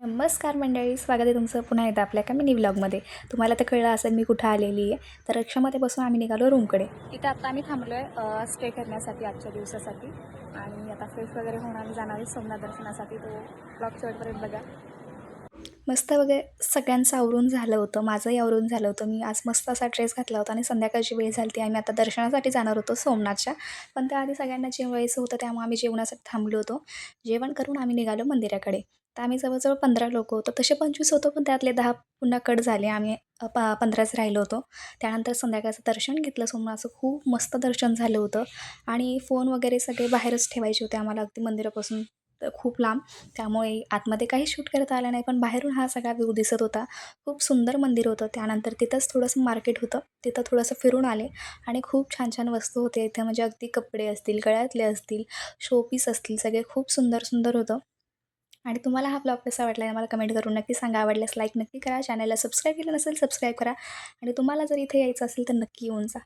नमस्कार मंडळी, स्वागत आहे तुमचं पुन्हा एकदा आपल्या एका मिनी व्लॉगमध्ये. तुम्हाला तर कळलं असेल मी कुठं आलेली आहे. तर रिक्षामध्ये बसून आम्ही निघालो रूमकडे. इथं आता आम्ही थांबलो आहे स्टे करण्यासाठी आजच्या दिवसासाठी. आणि आता फ्रेश वगैरे होऊन आम्ही जाणार आहे सोमनाथ दर्शनासाठी. तो ब्लॉग शेवटपर्यंत बघा. मस्त वगैरे सगळ्यांचं आवरून झालं होतं, माझंही आवरून झालं होतं. मी आज मस्त असा ड्रेस घातला होता आणि संध्याकाळची वेळ झाली होती. आम्ही आता दर्शनासाठी जाणार होतो सोमनाथच्या, पण त्याआधी सगळ्यांना जेवायचं होतं, त्यामुळे आम्ही जेवणासाठी थांबलो होतो. जेवण करून आम्ही निघालो मंदिराकडे. तर आम्ही जवळजवळ 15 लोकं होतो, तसे 25 होतो, पण त्यातले 10 पुन्हा कट झाले. आम्ही 15च राहिलो होतो. त्यानंतर संध्याकाळचं दर्शन घेतलं सोमनाथचं. खूप मस्त दर्शन झालं होतं आणि फोन वगैरे सगळे बाहेरच ठेवायचे होते आम्हाला, अगदी मंदिरापासून खूप लांब. त्यामुळे आतमध्ये काही शूट करता आलं नाही, पण बाहेरून हा सगळा व्ह्यू दिसत होता. खूप सुंदर मंदिर होतं. त्यानंतर तिथंच थोडंसं मार्केट होतं, तिथं थोडंसं फिरून आले आणि खूप छान छान वस्तू होते इथे. म्हणजे अगदी कपडे असतील, गळ्यातले असतील, शोपीस असतील, सगळे खूप सुंदर सुंदर होतं. आणि तुम्हाला हा ब्लॉग कसा वाटला आहे मला कमेंट करून नक्की सांगा. आवडल्यास लाईक नक्की करा, चॅनलला सबस्क्राईब केलं नसेल सबस्क्राईब करा आणि तुम्हाला जर इथे यायचं असेल तर नक्की येऊन जा.